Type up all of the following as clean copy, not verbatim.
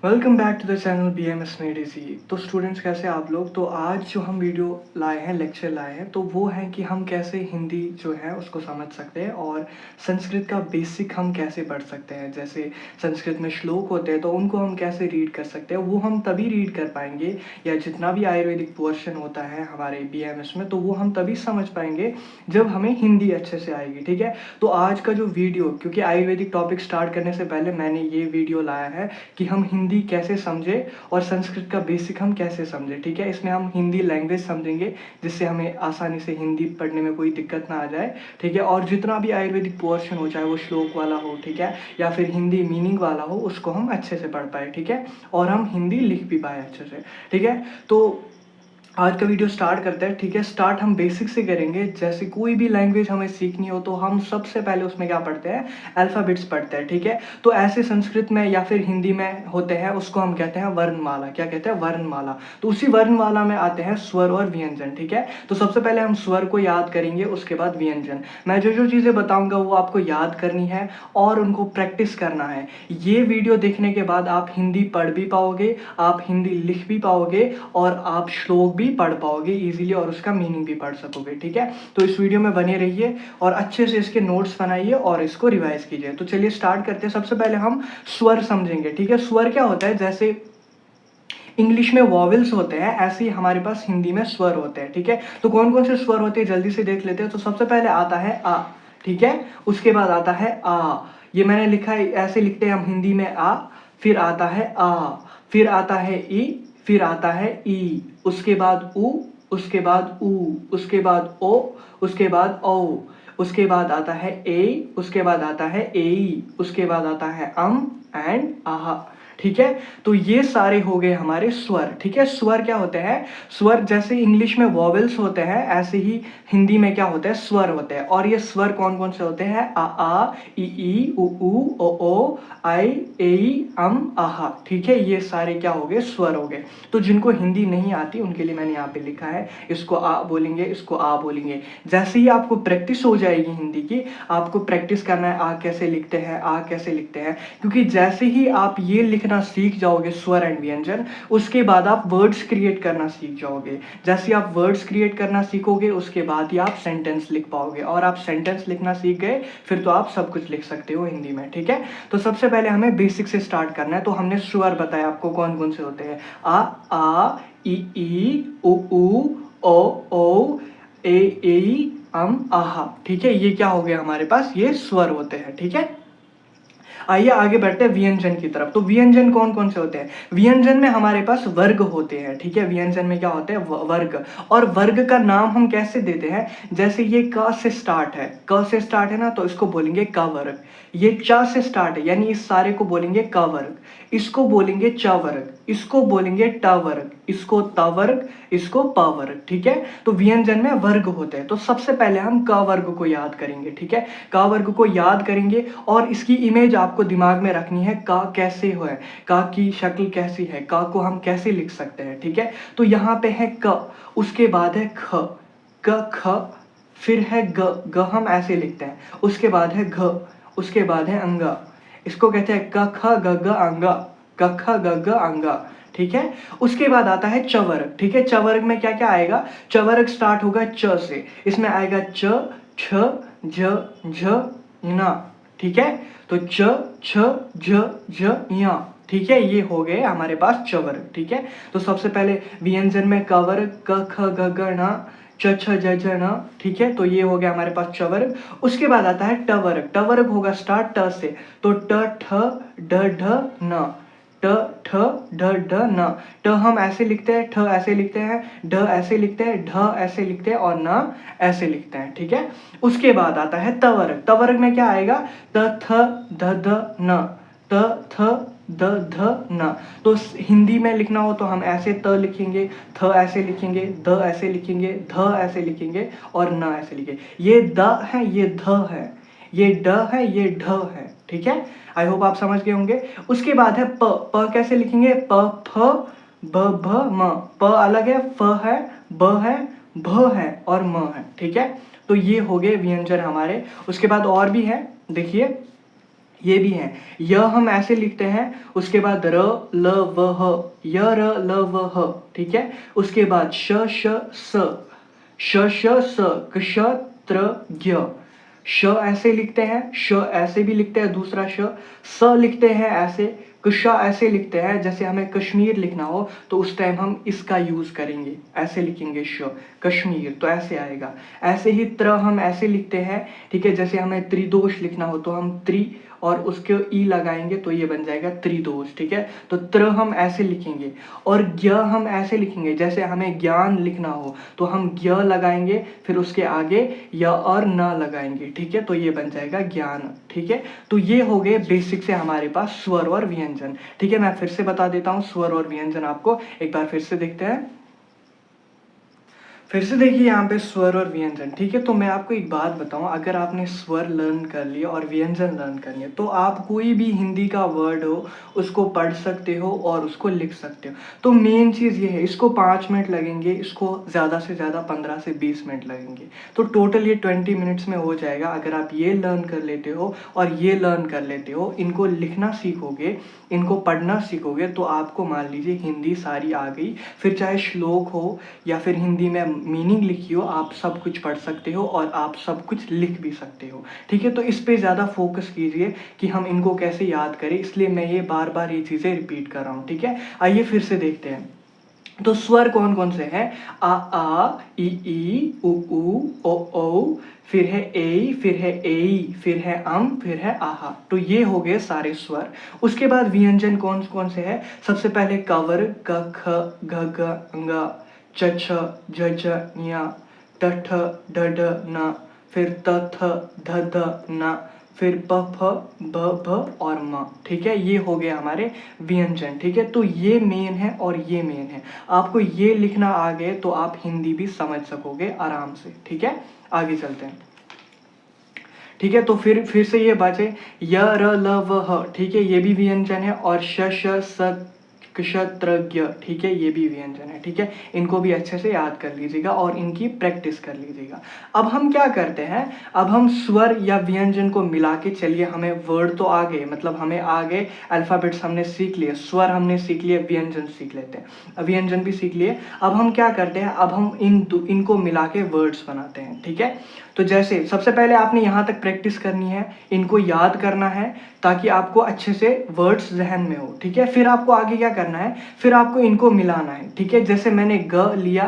Welcome back to the channel BMS made easy. तो students कैसे आप लोग। तो आज जो हम वीडियो लाए हैं, लेक्चर लाए हैं, तो वो है कि हम कैसे हिंदी जो है उसको समझ सकते हैं और संस्कृत का बेसिक हम कैसे पढ़ सकते हैं। जैसे संस्कृत में श्लोक होते हैं तो उनको हम कैसे रीड कर सकते हैं, वो हम तभी रीड कर पाएंगे, या जितना भी आयुर्वेदिक पोर्शन होता है हमारे BMS में, तो वो हम तभी समझ पाएंगे जब हमें हिंदी अच्छे से आएगी। ठीक है, तो आज का जो वीडियो, क्योंकि आयुर्वेदिक टॉपिक स्टार्ट करने से पहले मैंने ये वीडियो लाया है कि हम हिंदी कैसे समझे और संस्कृत का बेसिक हम कैसे समझे। ठीक है, इसमें हम हिंदी लैंग्वेज समझेंगे जिससे हमें आसानी से हिंदी पढ़ने में कोई दिक्कत ना आ जाए। ठीक है, और जितना भी आयुर्वेदिक पोर्शन हो, चाहे वो श्लोक वाला हो, ठीक है, या फिर हिंदी मीनिंग वाला हो, उसको हम अच्छे से पढ़ पाए। ठीक है, और हम हिंदी लिख भी पाए अच्छे से। ठीक है, तो आज का वीडियो स्टार्ट करते हैं। ठीक है, स्टार्ट हम बेसिक से करेंगे। जैसे कोई भी लैंग्वेज हमें सीखनी हो तो हम सबसे पहले उसमें क्या पढ़ते हैं, अल्फ़ाबेट्स पढ़ते हैं। ठीक है, तो ऐसे संस्कृत में या फिर हिंदी में होते हैं, उसको हम कहते हैं वर्णमाला। क्या कहते हैं, वर्णमाला। तो उसी वर्णमाला में आते हैं स्वर और व्यंजन। ठीक है, तो सबसे पहले हम स्वर को याद करेंगे, उसके बाद व्यंजन। मैं जो जो चीज़ें बताऊंगा वो आपको याद करनी है और उनको प्रैक्टिस करना है। ये वीडियो देखने के बाद आप हिंदी पढ़ भी पाओगे, आप हिंदी लिख भी पाओगे और आप श्लोक भी पढ़ पाओगे इजीली और उसका मीनिंग भी पढ़ सकोगे। ठीक है, तो इस वीडियो में बने रहिए और अच्छे से इसके नोट्स बनाइए और इसको रिवाइज कीजिए। तो चलिए स्टार्ट करते हैं। सबसे पहले हम स्वर समझेंगे। ठीक है, स्वर क्या होता है, जैसे इंग्लिश में वॉवेल्स होते हैं, ऐसे ही हमारे पास हिंदी में स्वर होते हैं। ठीक है, तो कौन कौन से स्वर होते हैं जल्दी से देख लेते हैं। तो सबसे पहले आता है आ। ठीक है, उसके बाद आता है आ। ये मैंने लिखा है, ऐसे लिखते हैं हम हिंदी में आ। फिर आता है आ, फिर आता है ई, फिर आता है ई, उसके बाद उ, उसके बाद ऊ, उसके बाद ओ, उसके बाद ओ, उसके बाद आता है ए, उसके बाद आता है ए, उसके बाद आता है एंड आहा। ठीक है, तो ये सारे हो गए हमारे स्वर। ठीक है, स्वर क्या होते हैं, स्वर जैसे इंग्लिश में वॉवेल्स होते हैं ऐसे ही हिंदी में क्या होते हैं, स्वर होते हैं। और ये स्वर कौन कौन से होते हैं, आ ई उ ओ आई ए आहा। ठीक है, ये सारे क्या हो गए, स्वर हो गए। तो जिनको हिंदी नहीं आती उनके लिए मैंने यहाँ पे लिखा है, इसको आ बोलेंगे, इसको आ बोलेंगे। जैसे ही आपको प्रैक्टिस हो जाएगी हिंदी की, आपको प्रैक्टिस करना है आ कैसे लिखते हैं, आ कैसे लिखते हैं, क्योंकि जैसे ही आप ये लिखना सीख जाओगे स्वर एंड व्यंजन, उसके बाद आप वर्ड्स क्रिएट करना सीख जाओगे। जैसे आप वर्ड्स क्रिएट करना सीखोगे उसके बाद ही आप सेंटेंस लिख पाओगे, और आप सेंटेंस लिखना सीख गए फिर तो आप सब कुछ लिख सकते हो हिंदी में। ठीक है, तो सबसे पहले हमें बेसिक से स्टार्ट करना है। तो हमने स्वर बताया आपको कौन कौन से होते हैं, आ ई उ ओ ए आहा। ठीक है, ये क्या हो गया हमारे पास, ये स्वर होते हैं। ठीक है, आइए आगे बढ़ते हैं व्यंजन की तरफ। तो व्यंजन कौन कौन से होते हैं, व्यंजन में हमारे पास वर्ग होते हैं। ठीक है, व्यंजन में क्या होते हैं, वर्ग। और वर्ग का नाम हम कैसे देते हैं, जैसे ये क से स्टार्ट है, क से स्टार्ट है ना, तो इसको बोलेंगे क वर्ग। ये च से स्टार्ट है, यानी इस सारे को बोलेंगे क वर्ग। इसको बोलेंगे च वर्ग, इसको बोलेंगे ट वर्ग, इसको त वर्ग, इसको प वर्ग। ठीक है, तो व्यंजन में वर्ग होते हैं। तो सबसे पहले हम क वर्ग को याद करेंगे। ठीक है, क वर्ग को याद करेंगे और इसकी इमेज आपको दिमाग में रखनी है, का कैसे है, का की शक्ल कैसी है, का को हम कैसे लिख सकते हैं। ठीक है, तो यहाँ पे है क, उसके बाद है ख, क ख, फिर है ग, ग हम ऐसे लिखते हैं, उसके बाद है घ, उसके बाद है अंगा, इसको कहते हैं क ख ग घ अंगा, क ख ग घ अंगा। ठीक है, उसके बाद आता है च वर्ग। ठीक है, च वर्ग में क्या क्या आएगा, च वर्ग स्टार्ट होगा च से, इसमें आएगा च, छ, झ, झ, ना। ठीक है, तो च, छ, झ, झ, या। ठीक है, ये हो गए हमारे पास च वर्ग। ठीक है, तो सबसे पहले व्यंजन में क वर्ग, क ख ग घ ना, च छ ज झ न। ठीक है, तो ये हो गया हमारे पास च वर्ग। उसके बाद आता है ट वर्ग। ट वर्ग होगा स्टार्ट ट से, तो ट ठ ड ढ न, ट ठ ढ ढ न। ट हम ऐसे लिखते हैं, ठ ऐसे लिखते हैं, ढ ऐसे लिखते हैं, ढ ऐसे लिखते हैं और न ऐसे लिखते हैं। ठीक है, उसके बाद आता है त वर्ग। त वर्ग में क्या आएगा, त थ ध ध न, त थ द ध न। तो हिंदी में लिखना हो तो हम ऐसे त लिखेंगे, थ ऐसे लिखेंगे, द ऐसे लिखेंगे, ध ऐसे लिखेंगे और न ऐसे लिखेंगे। ये द है, ये ध है, ये ड है, ये ढ है। ठीक है, आई होप आप समझ गए होंगे। उसके बाद है प। प कैसे लिखेंगे, प फ ब भ म। प अलग है, फ है, ब है, भ है और म है। ठीक है, तो ये हो गए व्यंजन हमारे। उसके बाद और भी है, देखिए ये भी है। य हम ऐसे लिखते हैं, उसके बाद र ल व ह, य र ल व ह, ठीक है। उसके बाद श श स, श श स, क्ष श ऐसे लिखते हैं, श ऐसे भी लिखते हैं दूसरा श, स लिखते हैं ऐसे, कुशा ऐसे लिखते हैं। जैसे हमें कश्मीर लिखना हो तो उस टाइम हम इसका यूज करेंगे, ऐसे लिखेंगे श, कश्मीर, तो ऐसे आएगा। ऐसे ही त्र हम ऐसे लिखते हैं, ठीक है। जैसे हमें त्रिदोष लिखना हो तो हम त्रि और उसके ई लगाएंगे तो ये बन जाएगा त्रिदोष, ठीक है। तो त्र हम ऐसे लिखेंगे। और ज्ञ हम ऐसे लिखेंगे, जैसे हमें ज्ञान लिखना हो तो हम ज्ञ लगाएंगे, फिर उसके आगे य और न लगाएंगे, ठीक है। तो ये बन जाएगा ज्ञान, ठीक है। तो ये हो गए बेसिक से हमारे पास स्वर और व्यंजन, ठीक है। मैं फिर से बता देता हूँ स्वर और व्यंजन आपको, एक बार फिर से देखते हैं। फिर से देखिए यहाँ पे स्वर और व्यंजन, ठीक है। तो मैं आपको एक बात बताऊँ, अगर आपने स्वर लर्न कर लिया और व्यंजन लर्न कर लिया तो आप कोई भी हिंदी का वर्ड हो उसको पढ़ सकते हो और उसको लिख सकते हो। तो मेन चीज़ ये है, इसको 5 मिनट लगेंगे, इसको ज़्यादा से ज़्यादा 15 से 20 मिनट लगेंगे। तो टोटल ये 20 मिनट्स में हो जाएगा। अगर आप ये लर्न कर लेते हो और ये लर्न कर लेते हो, इनको लिखना सीखोगे, इनको पढ़ना सीखोगे, तो आपको मान लीजिए हिंदी सारी आ गई। फिर चाहे श्लोक हो या फिर हिंदी में मीनिंग लिखी हो, आप सब कुछ पढ़ सकते हो और आप सब कुछ लिख भी सकते हो, ठीक है। तो इस पे ज़्यादा फोकस कीजिए कि हम इनको कैसे याद करें, इसलिए मैं ये बार बार ये चीज़ें रिपीट कर रहा हूँ, ठीक है। आइए फिर से देखते हैं। तो स्वर कौन कौन से हैं? आ ई उ ओ, फिर है ए, फिर है ए, फिर है फिर है आहा। तो ये हो गए सारे स्वर। उसके बाद व्यंजन कौन कौन से हैं? सबसे पहले कवर, क ख ग घ ङ, च छ झ झ ञ, ट ठ ड ढ न, फिर त थ ध ध न, फिर प फ ब भ और म, ठीक है। ये हो गया हमारे व्यंजन, ठीक है। तो ये मेन है और ये मेन है। आपको ये लिखना आ गए तो आप हिंदी भी समझ सकोगे आराम से, ठीक है। आगे चलते हैं, ठीक है। तो फिर से ये बचे य र ल व ह, ठीक है, ये भी व्यंजन है। और श श स क्षत्रज्ञ, ठीक है, ये भी व्यंजन है, ठीक है। इनको भी अच्छे से याद कर लीजिएगा और इनकी प्रैक्टिस कर लीजिएगा। अब हम क्या करते हैं, अब हम स्वर या व्यंजन को मिला के, चलिए हमें वर्ड तो आ गए, मतलब हमें आ गए अल्फ़ाबेट्स हमने सीख लिए, स्वर हमने सीख लिए, व्यंजन सीख लेते हैं, व्यंजन भी सीख लिए। अब हम क्या करते हैं, अब हम इनको मिला के वर्ड्स बनाते हैं, ठीक है। तो जैसे सबसे पहले आपने यहाँ तक प्रैक्टिस करनी है, इनको याद करना है ताकि आपको अच्छे से वर्ड्स ज़हन में हो, ठीक है। फिर आपको आगे क्या करना है, फिर आपको इनको मिलाना है, ठीक है। जैसे मैंने ग लिया,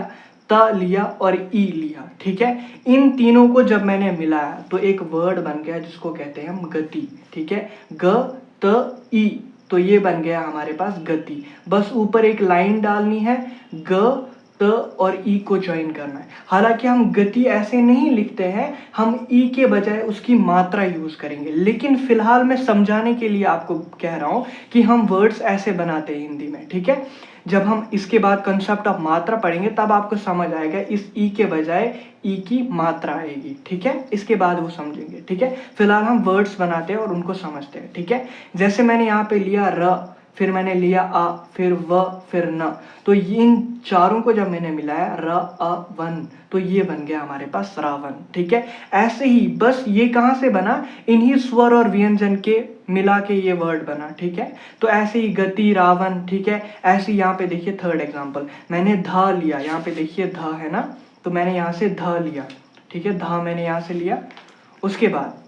त लिया और ई लिया, ठीक है। इन तीनों को जब मैंने मिलाया तो एक वर्ड बन गया जिसको कहते हैं हम गति, ठीक है। ग त ई, तो ये बन गया हमारे पास गति। बस ऊपर एक लाइन डालनी है, ग त और ई को ज्वाइन करना है। हालांकि हम गति ऐसे नहीं लिखते हैं, हम ई के बजाय उसकी मात्रा यूज करेंगे, लेकिन फिलहाल मैं समझाने के लिए आपको कह रहा हूं कि हम वर्ड्स ऐसे बनाते हैं हिंदी में, ठीक है। जब हम इसके बाद कंसेप्ट ऑफ मात्रा पढ़ेंगे तब आपको समझ आएगा, इस ई के बजाय ई की मात्रा आएगी, ठीक है। इसके बाद वो समझेंगे, ठीक है। फिलहाल हम वर्ड्स बनाते हैं और उनको समझते हैं, ठीक है। जैसे मैंने यहाँ पे लिया र, फिर मैंने लिया आ, फिर व, फिर न, तो इन चारों को जब मैंने मिलाया र अ वन, तो ये बन गया हमारे पास रावण, ठीक है। ऐसे ही बस ये कहाँ से बना, इन्हीं स्वर और व्यंजन के मिला के ये वर्ड बना, ठीक है। तो ऐसे ही गति, रावण, ठीक है। ऐसे यहाँ पे देखिए थर्ड एग्जांपल, मैंने धा लिया, यहाँ पे देखिए धा है ना, तो मैंने यहाँ से धा लिया, ठीक है, धा मैंने यहाँ से लिया। उसके बाद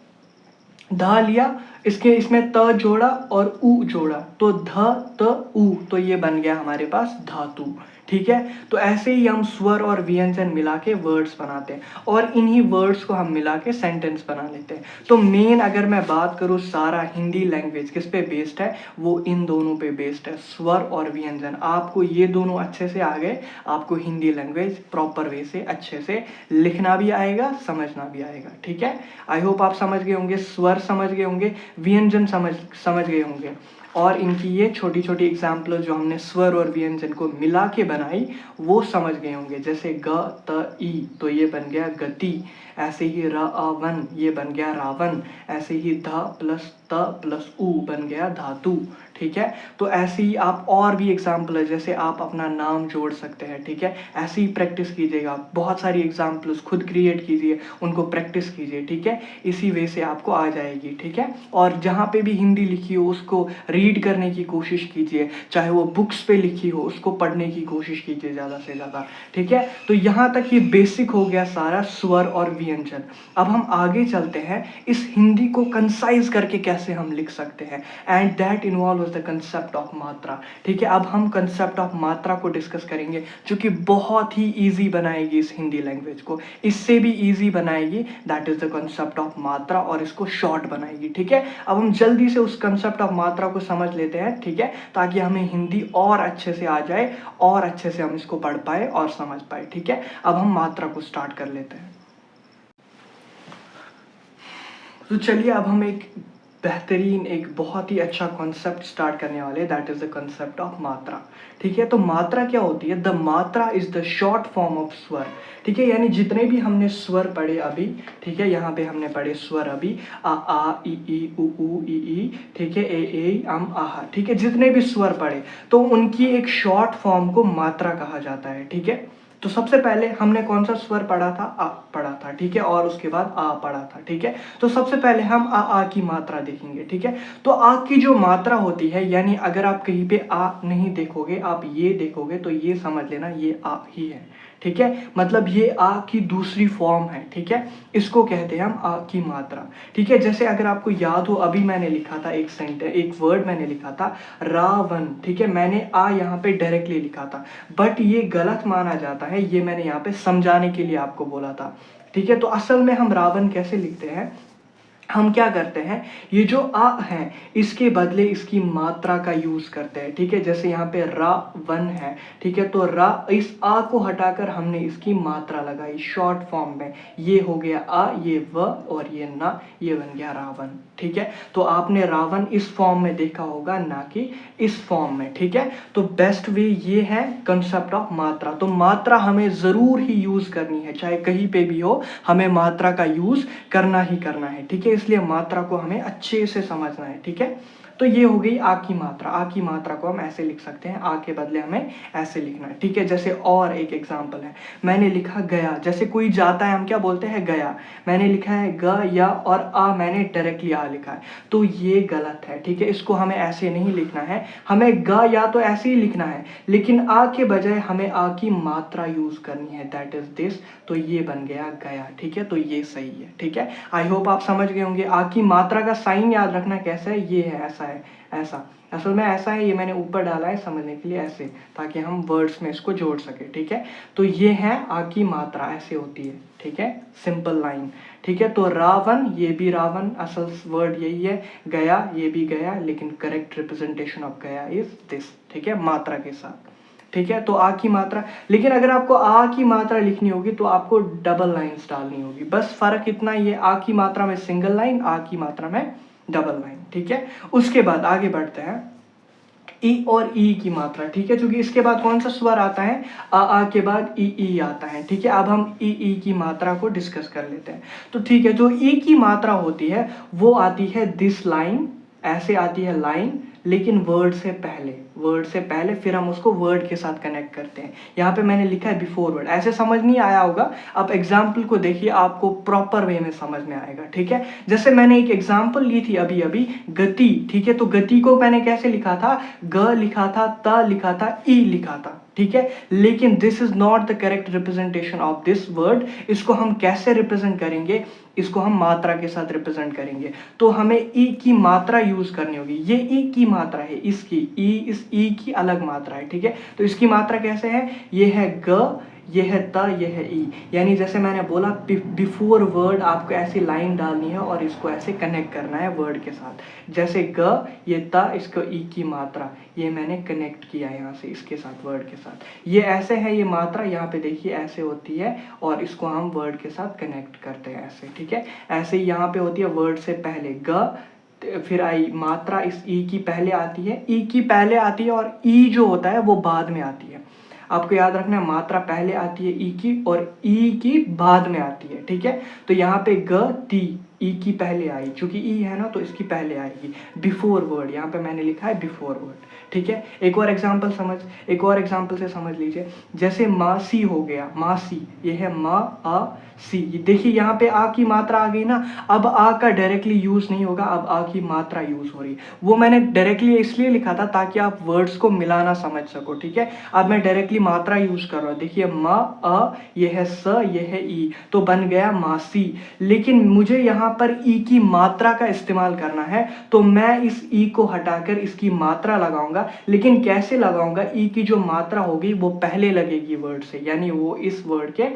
धा लिया, इसमें त जोड़ा और उ जोड़ा, तो ध त उ, तो ये बन गया हमारे पास धातु, ठीक है। तो ऐसे ही हम स्वर और व्यंजन मिला के वर्ड्स बनाते हैं और इन्हीं वर्ड्स को हम मिला के सेंटेंस बना लेते हैं। तो मेन अगर मैं बात करूँ, सारा हिंदी लैंग्वेज किस पे बेस्ड है, वो इन दोनों पे बेस्ड है, स्वर और व्यंजन। आपको ये दोनों अच्छे से आ गए, आपको हिंदी लैंग्वेज प्रॉपर वे से अच्छे से लिखना भी आएगा, समझना भी आएगा, ठीक है। आई होप आप समझ गए होंगे, स्वर समझ गए होंगे, व्यंजन समझ गए होंगे, और इनकी ये छोटी छोटी एग्जाम्पल जो हमने स्वर और व्यंजन को मिला के बनाई वो समझ गए होंगे। जैसे ग त ई, तो ये बन गया गति। ऐसे ही र अ वन, ये बन गया रावण। ऐसे ही ध प्लस त प्लस उ बन गया धातु, ठीक है। तो ऐसे ही आप और भी एग्जाम्पल है, जैसे आप अपना नाम जोड़ सकते हैं, ठीक है। ऐसे ही प्रैक्टिस कीजिएगा, बहुत सारी एग्जाम्पल्स खुद क्रिएट कीजिए, उनको प्रैक्टिस कीजिए, ठीक है। इसी वे से आपको आ जाएगी, ठीक है। और जहाँ पे भी हिंदी लिखी हो उसको रीड करने की कोशिश कीजिए, चाहे वो बुक्स पे लिखी हो उसको पढ़ने की कोशिश कीजिए ज़्यादा से ज़्यादा, ठीक है। तो यहाँ तक ये बेसिक हो गया सारा स्वर और व्यंजन। अब हम आगे चलते हैं, इस हिंदी को कंसाइज करके कैसे हम लिख सकते हैं, and that involve the concept of मात्रा, ठीक है। अब हम कंसेप्ट ऑफ मात्रा को डिस्कस करेंगे, जो कि बहुत ही ईजी बनाएगी इस हिंदी लैंग्वेज को, इससे भी ईजी बनाएगी, that is the concept of मात्रा, और इसको शॉर्ट बनाएगी, ठीक है। अब हम जल्दी से उस कंसेप्ट ऑफ मात्रा को समझ लेते हैं, ठीक है, ताकि हमें हिंदी और अच्छे से आ जाए और अच्छे से हम इसको पढ़ पाए और समझ पाए, ठीक है। अब हम मात्रा को स्टार्ट कर लेते हैं। तो चलिए अब हम एक बेहतरीन, एक बहुत ही अच्छा कॉन्सेप्ट स्टार्ट करने वाले, that is the concept of मात्रा, ठीक है। तो मात्रा क्या होती है? द मात्रा is the short form of स्वर, ठीक है। यानी जितने भी हमने स्वर पढ़े अभी, ठीक है, यहाँ पे हमने पढ़े स्वर अभी, आ ई उ ई, ठीक है, ए आहा, ठीक है, जितने भी स्वर पढ़े तो उनकी एक शॉर्ट फॉर्म को मात्रा कहा जाता है, ठीक है। तो सबसे पहले हमने कौन सा स्वर पढ़ा था? आ पढ़ा था, ठीक है, और उसके बाद आ पढ़ा था, ठीक है। तो सबसे पहले हम आ की मात्रा देखेंगे, ठीक है। तो आ की जो मात्रा होती है, यानी अगर आप कहीं पे आ नहीं देखोगे, आप ये देखोगे, तो ये समझ लेना ये आ ही है, ठीक है। मतलब ये आ की दूसरी फॉर्म है, ठीक है, इसको कहते हैं हम आ की मात्रा, ठीक है। जैसे अगर आपको याद हो, अभी मैंने लिखा था एक सेंटेंस, एक वर्ड मैंने लिखा था रावण, ठीक है, मैंने आ यहाँ पे डायरेक्टली लिखा था, बट ये गलत माना जाता है, ये मैंने यहाँ पे समझाने के लिए आपको बोला था, ठीक है। तो असल में हम रावण कैसे लिखते हैं, हम क्या करते हैं, ये जो आ है इसके बदले इसकी मात्रा का यूज करते हैं, ठीक है। जैसे यहाँ पे रा वन है, ठीक है, तो रा, इस आ को हटाकर हमने इसकी मात्रा लगाई शॉर्ट फॉर्म में, ये हो गया आ, ये व और ये ना, ये बन गया रावण, ठीक है। तो आपने रावण इस फॉर्म में देखा होगा, ना कि इस फॉर्म में, ठीक है। तो बेस्ट वे ये है कंसेप्ट ऑफ मात्रा। तो मात्रा हमें जरूर ही यूज करनी है, चाहे कहीं पे भी हो, हमें मात्रा का यूज करना ही करना है, ठीक है। इसलिए मात्रा को हमें अच्छे से समझना है, ठीक है। तो ये हो गई आ की मात्रा। आ की मात्रा को हम ऐसे लिख सकते हैं, आ के बदले हमें ऐसे लिखना है, ठीक है। जैसे और एक एग्जांपल है, मैंने लिखा गया, जैसे कोई जाता है हम क्या बोलते हैं? गया। मैंने लिखा है ग या, और आ मैंने डायरेक्टली आ लिखा है, तो ये गलत है, ठीक है। इसको हमें ऐसे नहीं लिखना है, हमें ग या तो ऐसे ही लिखना है, लेकिन आ के बजाय हमें आ की मात्रा यूज करनी है, दैट इज दिस। तो ये बन गया गया, ठीक है। तो ये सही है, ठीक है। आई होप आप समझ गए होंगे। आ की मात्रा का साइन याद रखना कैसा है, ये है, ऐसा है, ऐसा, असल में ऐसा है, ये मैंने ऊपर डाला है समझने के लिए ऐसे, ताकि हम वर्ड्स में इसको जोड़ सके, ठीक है। तो ये है आ की मात्रा, ऐसे होती है, ठीक है, सिंपल लाइन, ठीक है। तो रावण, ये भी रावण, असल वर्ड यही है, गया, ये भी गया, लेकिन करेक्ट रिप्रेजेंटेशन ऑफ गया इज दिस, ठीक है, मात्रा के साथ, ठीक है। तो आ की मात्रा, लेकिन अगर आपको आ की मात्रा लिखनी होगी तो आपको डबल लाइंस डालनी होगी, बस फर्क इतना ही है, आ की मात्रा में सिंगल लाइन, आ की मात्रा में डबल लाइन, ठीक है। उसके बाद आगे बढ़ते हैं, ई और ई की मात्रा, ठीक है, क्योंकि इसके बाद कौन सा स्वर आता है? आ के बाद ई आता है, ठीक है। अब हम ई की मात्रा को डिस्कस कर लेते हैं। तो ठीक है, जो ई की मात्रा होती है वो आती है दिस लाइन, ऐसे आती है लाइन, लेकिन वर्ड से पहले, वर्ड से पहले, फिर हम उसको वर्ड के साथ कनेक्ट करते हैं। यहाँ पे मैंने लिखा है बिफोर वर्ड, ऐसे समझ नहीं आया होगा, आप एग्जाम्पल को देखिए, आपको प्रॉपर वे में समझ में आएगा, ठीक है। जैसे मैंने एक एग्जाम्पल ली थी अभी अभी, गति, ठीक है। तो गति को मैंने कैसे लिखा था? ग लिखा था, त लिखा था, ई लिखा था, ठीक है। लेकिन this is not the correct representation of this word. इसको हम कैसे रिप्रेजेंट करेंगे? इसको हम मात्रा के साथ रिप्रेजेंट करेंगे, तो हमें ई की मात्रा यूज करनी होगी। ये ई की मात्रा है, इसकी ई, इस ई की अलग मात्रा है, ठीक है। तो इसकी मात्रा कैसे है? ये है ग, ये है त, ये है ई। यानी जैसे मैंने बोला, बिफोर वर्ड आपको ऐसी लाइन डालनी है और इसको ऐसे कनेक्ट करना है वर्ड के साथ। जैसे ग, ये त, इसको ई की मात्रा, ये मैंने कनेक्ट किया यहाँ से इसके साथ, वर्ड के साथ। ये ऐसे है, ये मात्रा यहाँ पे देखिए ऐसे होती है, और इसको हम वर्ड के साथ कनेक्ट करते हैं ऐसे, ठीक है। ऐसे ही यहाँ पे होती है, वर्ड से पहले ग, फिर आई मात्रा, इस ई की पहले आती है, ई की पहले आती है, और ई जो होता है वो बाद में आती है। आपको याद रखना है, मात्रा पहले आती है ई की, और ई की बाद में आती है, ठीक है। तो यहाँ पे ग ती, ई की पहले आई, क्योंकि ई है ना तो इसकी पहले आएगी बिफोर वर्ड, यहाँ पे मैंने लिखा है बिफोर वर्ड, ठीक है। एक और एग्जांपल से समझ लीजिए, जैसे मासी हो गया, मासी, ये है मा आ सी, देखिए यहाँ पे आ की मात्रा आ गई ना, अब आ का डायरेक्टली यूज नहीं होगा, अब आ की मात्रा यूज हो रही है। वो मैंने डायरेक्टली इसलिए लिखा था ताकि आप वर्ड्स को मिलाना समझ सको, ठीक है। अब मैं डायरेक्टली मात्रा यूज कर रहा हूँ, देखिए मा आ, ये है स, ये है ई, तो बन गया मासी। लेकिन मुझे यहाँ पर ई की मात्रा का इस्तेमाल करना है, तो मैं इस ई को हटाकर इसकी मात्रा लगाऊंगा। लेकिन कैसे लगाऊंगा, ई की जो मात्रा होगी वो पहले लगेगी वर्ड से, यानी वो इस वर्ड के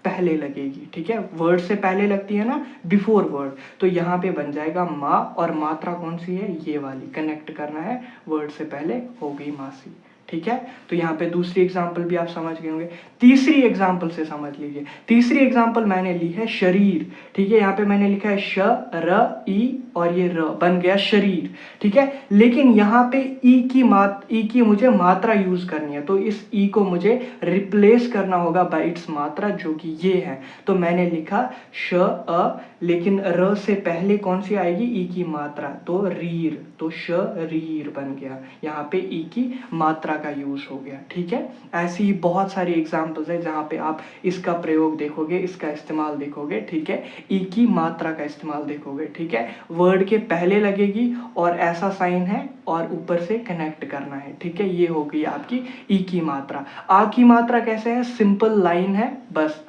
पहले लगेगी, ठीक है। वर्ड से पहले लगती है ना, बिफोर वर्ड, तो यहाँ पे बन जाएगा माँ, और मात्रा कौन सी है, ये वाली कनेक्ट करना है, वर्ड से पहले हो गई मासी, ठीक है। तो यहाँ पे दूसरी एग्जांपल भी आप समझ गए होंगे। तीसरी एग्जांपल से समझ लीजिए, तीसरी एग्जांपल मैंने ली है शरीर, ठीक है। यहाँ पे मैंने लिखा है श र ई, और ये र बन गया शरीर, ठीक है। लेकिन यहाँ पे ई की मुझे मात्रा यूज करनी है, तो इस ई को मुझे रिप्लेस करना होगा बाय इट्स मात्रा, जो कि ये है। तो मैंने लिखा श अ, लेकिन र से पहले कौन सी आएगी, ई की मात्रा, तो रीर, तो शरीर बन गया, यहाँ पे ई की मात्रा का यूज हो गया, ठीक है। ऐसी ही बहुत सारी एग्जांपल्स है जहाँ पे आप इसका प्रयोग देखोगे, इसका इस्तेमाल देखोगे, ठीक है। ई की मात्रा का इस्तेमाल देखोगे, ठीक है। वर्ड के पहले लगेगी और ऐसा साइन है और ऊपर से कनेक्ट करना है, ठीक है। ये हो गई आपकी ई की मात्रा। आ की मात्रा कैसे है, सिंपल लाइन है, बस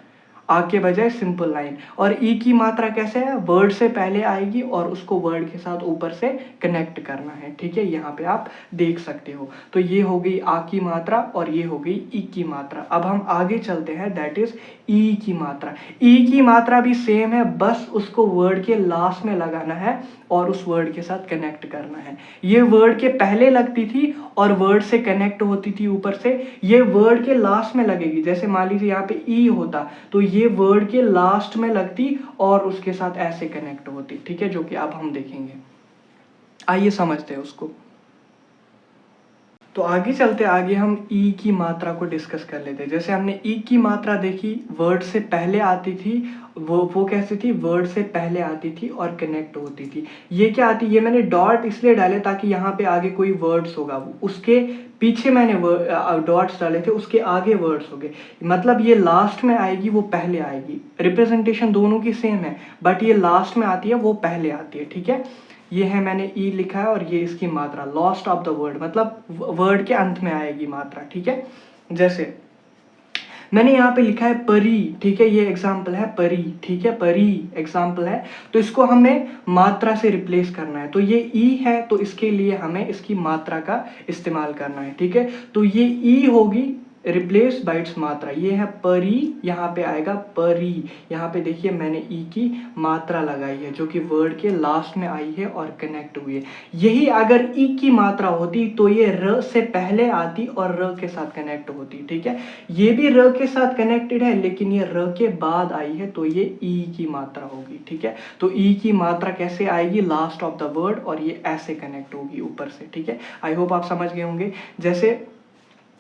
आ के बजाय सिंपल लाइन। और ई की मात्रा कैसे है, वर्ड से पहले आएगी और उसको वर्ड के साथ ऊपर से कनेक्ट करना है, ठीक है। यहाँ पे आप देख सकते हो। तो ये हो गई आ की मात्रा और ये हो गई ई की मात्रा। अब हम आगे चलते हैं, दैट इज ई की मात्रा। ई की मात्रा भी सेम है, बस उसको वर्ड के लास्ट में लगाना है और उस वर्ड के साथ कनेक्ट करना है। ये वर्ड के पहले लगती थी और वर्ड से कनेक्ट होती थी ऊपर से, ये वर्ड के लास्ट में लगेगी। जैसे मान लीजिए यहाँ पे ई होता, तो ये वर्ड के लास्ट में लगती और उसके साथ ऐसे कनेक्ट होती, ठीक है, जो कि अब हम देखेंगे। आइए समझते हैं उसको। तो आगे चलते, आगे हम ई की मात्रा को डिस्कस कर लेते हैं। जैसे हमने ई की मात्रा देखी, वर्ड से पहले आती थी, वो कैसी थी, वर्ड से पहले आती थी और कनेक्ट होती थी। ये क्या आती, ये मैंने डॉट इसलिए डाले ताकि यहाँ पे आगे कोई वर्ड्स होगा, उसके पीछे मैंने डॉट्स डाले थे, उसके आगे वर्ड्स हो गए, मतलब ये लास्ट में आएगी, वो पहले आएगी। रिप्रेजेंटेशन दोनों की सेम है, बट ये लास्ट में आती है, वो पहले आती है, ठीक है। ये है, मैंने ई लिखा है और ये इसकी मात्रा, लॉस्ट ऑफ द वर्ड, मतलब वर्ड के अंत में आएगी मात्रा, ठीक है। जैसे मैंने यहाँ पे लिखा है परी, ठीक है, ये एग्जाम्पल है परी, ठीक है, परी एग्जाम्पल है। तो इसको हमें मात्रा से रिप्लेस करना है, तो ये ई है, तो इसके लिए हमें इसकी मात्रा का इस्तेमाल करना है, ठीक है। तो ये ई होगी रिप्लेस बाय इट्स मात्रा, ये है परी, यहाँ पे आएगा परी। यहाँ पे देखिए मैंने ई की मात्रा लगाई है, जो कि वर्ड के लास्ट में आई है और कनेक्ट हुई है। यही अगर ई की मात्रा होती तो ये र से पहले आती और र के साथ कनेक्ट होती, ठीक है। ये भी र के साथ कनेक्टेड है, लेकिन ये र के बाद आई है, तो ये ई की मात्रा होगी, ठीक है। तो ई की मात्रा कैसे आएगी, लास्ट ऑफ द वर्ड, और ये ऐसे कनेक्ट होगी ऊपर से, ठीक है। आई होप आप समझ गए होंगे। जैसे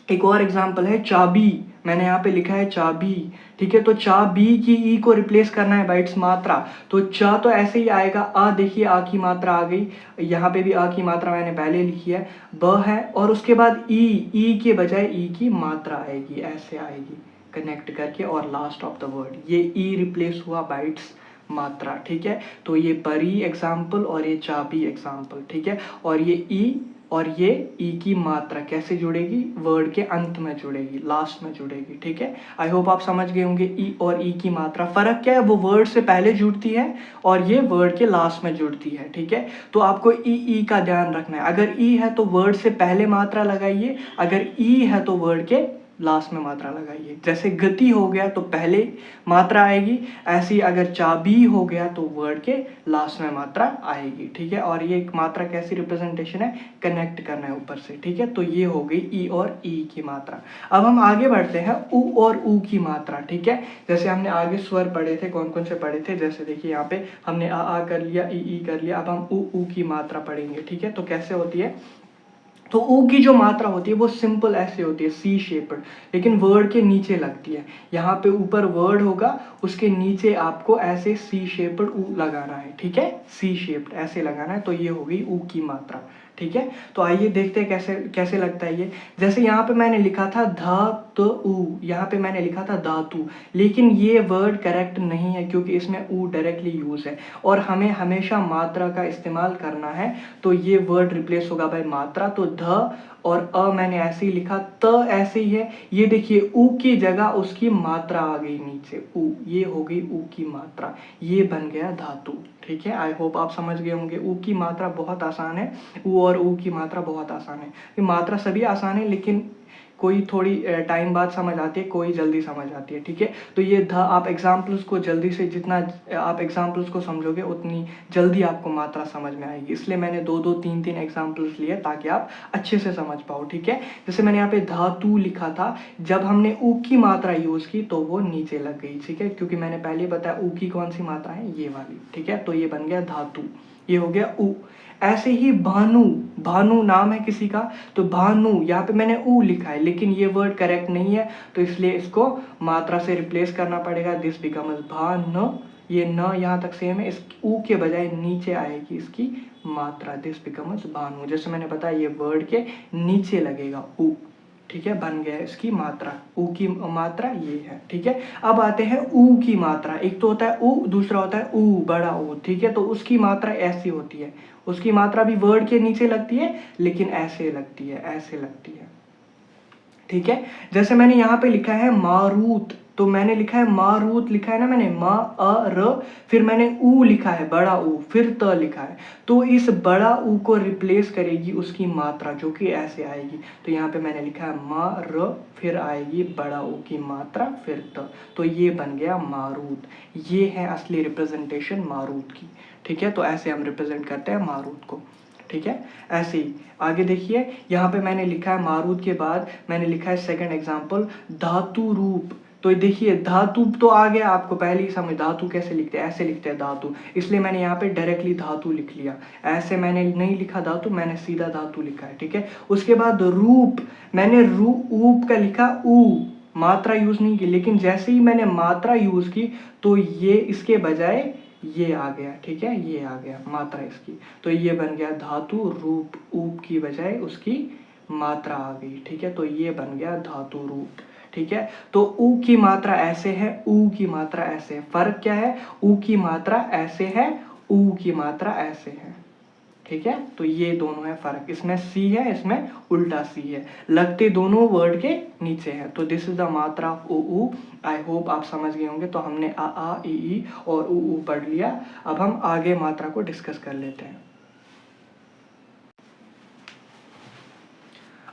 एक और एग्जाम्पल है चाबी, मैंने यहाँ पे लिखा है चाबी, ठीक है। तो चाबी की ई को रिप्लेस करना है बाय इट्स मात्रा, तो चा तो ऐसे ही आएगा, आ देखिए आ की मात्रा आ गई, यहाँ पे भी आ की मात्रा मैंने पहले लिखी है, ब है, और उसके बाद ई के बजाय ई की मात्रा आएगी, ऐसे आएगी कनेक्ट करके, और लास्ट ऑफ द वर्ड ये ई रिप्लेस हुआ बाय इट्स मात्रा, ठीक है। तो ये परी एग्जाम्पल और ये चाबी एग्जाम्पल, ठीक है। और ये ई और ये ई की मात्रा कैसे जुड़ेगी, वर्ड के अंत में जुड़ेगी, लास्ट में जुड़ेगी, ठीक है। आई होप आप समझ गए होंगे ई और ई की मात्रा। फर्क क्या है, वो वर्ड से पहले जुड़ती है और ये वर्ड के लास्ट में जुड़ती है, ठीक है। तो आपको ई का ध्यान रखना है, अगर ई है तो वर्ड से पहले मात्रा लगाइए, अगर ई है तो वर्ड के लास्ट में मात्रा लगाइए। जैसे गति हो गया तो पहले मात्रा आएगी, ऐसी अगर चाबी हो गया तो वर्ड के लास्ट में मात्रा आएगी, ठीक है। और ये एक मात्रा कैसी रिप्रेजेंटेशन है, कनेक्ट करना है ऊपर से, ठीक है। तो ये हो गई ई और ई की मात्रा। अब हम आगे बढ़ते हैं उ और ऊ की मात्रा, ठीक है। जैसे हमने आगे स्वर पढ़े थे, कौन कौन से पढ़े थे, जैसे देखिए यहाँ पे हमने आ कर लिया, ई कर लिया, अब हम ऊ की मात्रा पढ़ेंगे, ठीक है। तो कैसे होती है, तो ऊ की जो मात्रा होती है वो सिंपल ऐसे होती है, सी शेप्ड, लेकिन वर्ड के नीचे लगती है। यहाँ पे ऊपर वर्ड होगा, उसके नीचे आपको ऐसे सी शेप्ड ऊ लगाना है, ठीक है, सी शेप्ड ऐसे लगाना है, तो ये हो गई ऊ की मात्रा, ठीक है। तो आइए देखते हैं कैसे कैसे लगता है ये। जैसे यहाँ पे मैंने लिखा था धातु, यहाँ पे मैंने लिखा था धातु, लेकिन ये वर्ड करेक्ट नहीं है क्योंकि इसमें ऊ डायरेक्टली यूज है और हमें हमेशा मात्रा का इस्तेमाल करना है, तो ये वर्ड रिप्लेस होगा बाय मात्रा। तो ध और अ मैंने ऐसे ही लिखा, त ऐसे ही है। ये देखिए ऊ की जगह उसकी मात्रा आ गई नीचे, ऊ, ये हो गई ऊ की मात्रा, ये बन गया धातु, ठीक है। आई होप आप समझ गए होंगे। ऊ की मात्रा बहुत आसान है, ऊ और ऊ की मात्रा बहुत आसान है। ये मात्रा सभी आसान है, लेकिन कोई थोड़ी टाइम बाद समझ आती है, कोई जल्दी समझ आती है, ठीक है। तो ये ध आप एग्जाम्पल्स को जल्दी से, जितना आप एग्जाम्पल्स को समझोगे उतनी जल्दी आपको मात्रा समझ में आएगी, इसलिए मैंने दो दो तीन तीन एग्जाम्पल्स लिए ताकि आप अच्छे से समझ पाओ, ठीक है। जैसे मैंने यहाँ पे धातु लिखा था, जब हमने ऊ की मात्रा यूज की तो वो नीचे लग गई, ठीक है, क्योंकि मैंने पहले बताया ऊ की कौन सी मात्रा है, ये वाली, ठीक है। तो ये बन गया धातु, ये हो गया ऊ। ऐसे ही भानु, भानु नाम है किसी का, तो भानु यहाँ पे मैंने ऊ लिखा है, लेकिन ये वर्ड करेक्ट नहीं है, तो इसलिए इसको मात्रा से रिप्लेस करना पड़ेगा। दिस बिकम्स भान, ये न यहाँ तक सेम है, इस ऊ के बजाय नीचे आएगी इसकी मात्रा, दिस बिकम्स भानु। जैसे मैंने बताया ये वर्ड के नीचे लगेगा ऊ, ठीक है, बन गया इसकी मात्रा, ऊ की मात्रा ये है, ठीक है। अब आते हैं ऊ की मात्रा। एक तो होता है ऊ, दूसरा होता है ऊ, बड़ा ऊ, ठीक है। तो उसकी मात्रा ऐसी होती है, उसकी मात्रा भी वर्ड के नीचे लगती है, लेकिन ऐसे लगती है, ऐसे लगती है, ठीक है। जैसे मैंने यहाँ पे लिखा है मारूत, तो मैंने लिखा है मारूत, लिखा है ना मैंने, मा अ र, फिर मैंने ऊ लिखा है, बड़ा ऊ, फिर त लिखा है, तो इस बड़ा ऊ को रिप्लेस करेगी उसकी मात्रा, जो कि ऐसे आएगी। तो यहाँ पे मैंने लिखा है मा र, फिर आएगी बड़ा ऊ की मात्रा, फिर त, तो ये बन गया मारूत। ये है असली रिप्रेजेंटेशन मारूत की, ठीक है। तो ऐसे हम रिप्रेजेंट करते हैं मारूत को, ठीक है। ऐसे ही आगे देखिए, यहाँ पे मैंने लिखा है मारूत के बाद मैंने लिखा है सेकंड एग्जांपल धातु रूप। तो देखिए धातु तो आ गया आपको पहले ही समझ, धातु कैसे लिखते हैं, ऐसे लिखते हैं धातु, इसलिए मैंने यहाँ पे डायरेक्टली धातु लिख लिया, ऐसे मैंने नहीं लिखा धातु, मैंने सीधा धातु लिखा है, ठीक है। उसके बाद रूप, मैंने ऊप का लिखा ऊ, मात्रा यूज नहीं की, लेकिन जैसे ही मैंने मात्रा यूज की तो ये इसके बजाय ये आ गया, ठीक है, ये आ गया मात्रा इसकी, तो ये बन गया धातु रूप, ऊप की बजाय उसकी मात्रा आ गई, ठीक है। तो ये बन गया धातु रूप, ठीक है। तो ऊ की मात्रा ऐसे है, ऊ की मात्रा ऐसे है, फर्क क्या है, ऊ की मात्रा ऐसे है, ऊ की मात्रा ऐसे है, ठीक है। तो ये दोनों है फर्क, इसमें सी है, इसमें उल्टा सी है, लगते दोनों वर्ड के नीचे है। तो दिस इज द मात्रा ऑफ ऊ। आई होप आप समझ गए होंगे। तो हमने आ ई और ऊ पढ़ लिया, अब हम आगे मात्रा को डिस्कस कर लेते हैं।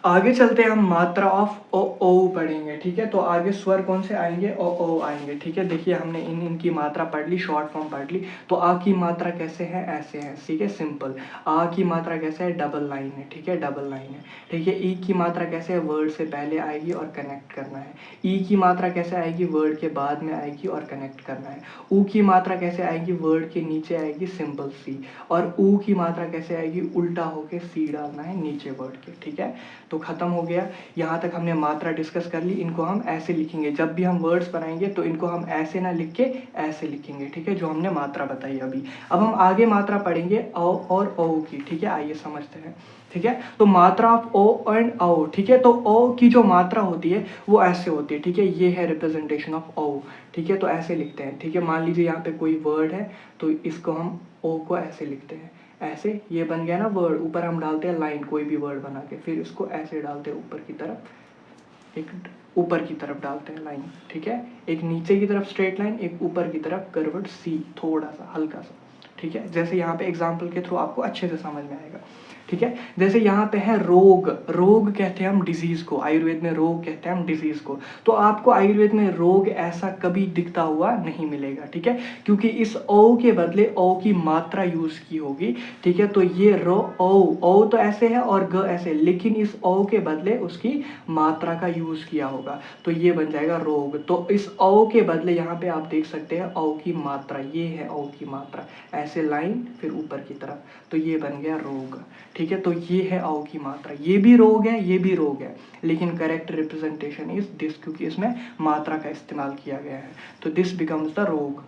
आगे चलते हैं, हम मात्रा ऑफ ओ ओ पढ़ेंगे, ठीक है। तो आगे स्वर कौन से आएंगे, ओ ओ आएंगे, ठीक है। देखिए हमने इनकी मात्रा पढ़ ली, शॉर्ट फॉर्म पढ़ ली। तो आ की मात्रा कैसे है, ऐसे है, ठीक है, सिंपल। आ की मात्रा कैसे है, डबल लाइन है, ठीक है, डबल लाइन है, ठीक है। ई की मात्रा कैसे है, वर्ड से पहले आएगी और कनेक्ट करना है। ई की मात्रा कैसे आएगी, वर्ड के बाद में आएगी और कनेक्ट करना है। ऊ की मात्रा कैसे आएगी, वर्ड के नीचे आएगी, सिंपल सी। और ऊ की मात्रा कैसे आएगी, उल्टा होके सी डालना है नीचे वर्ड के, ठीक है। तो खत्म हो गया, यहाँ तक हमने मात्रा डिस्कस कर ली। इनको हम ऐसे लिखेंगे, जब भी हम वर्ड्स बनाएंगे तो इनको हम ऐसे ना लिख के ऐसे लिखेंगे, ठीक है, जो हमने मात्रा बताई अभी। अब हम आगे मात्रा पढ़ेंगे औ और औ की, ठीक है। आइए समझते हैं, ठीक है। तो मात्रा ऑफ ओ एंड औ, ठीक है। तो ओ की जो मात्रा होती है वो ऐसे होती है, ठीक है, ये है रिप्रेजेंटेशन ऑफ ओ, ठीक है। तो ऐसे लिखते हैं, ठीक है। मान लीजिए यहाँ पे कोई वर्ड है तो इसको हम ओ को ऐसे लिखते हैं, ऐसे, ये बन गया ना वर्ड, ऊपर हम डालते हैं लाइन कोई भी वर्ड बना के, फिर इसको ऐसे डालते हैं ऊपर की तरफ, एक ऊपर की तरफ डालते हैं लाइन, ठीक है। एक नीचे की तरफ स्ट्रेट लाइन, एक ऊपर की तरफ कर्व्ड सी, थोड़ा सा हल्का सा, ठीक है। जैसे यहाँ पे एग्जाम्पल के थ्रू आपको अच्छे से समझ में आएगा, ठीक है। जैसे यहाँ पे है रोग, रोग कहते हैं हम डिजीज को, आयुर्वेद में रोग कहते हैं हम डिजीज को। तो आपको आयुर्वेद में रोग ऐसा कभी दिखता हुआ नहीं मिलेगा, ठीक है, क्योंकि इस ओ के बदले ओ की मात्रा यूज की होगी, ठीक है। तो ये रो ओ तो ऐसे है और ग ऐसे, लेकिन इस ओ के बदले उसकी मात्रा का यूज किया होगा, तो ये बन जाएगा रोग। तो इस ओ के बदले यहाँ पे आप देख सकते हैं ओ की मात्रा, ये है ओ की मात्रा, ऐसे लाइन फिर ऊपर की तरफ, तो ये बन गया रोग। ठीक है, तो ये है औ की मात्रा। ये भी रोग है, ये भी रोग है, लेकिन करेक्ट रिप्रेजेंटेशन इज दिस, क्योंकि इसमें मात्रा का इस्तेमाल किया गया है, तो दिस बिकम्स द रोग।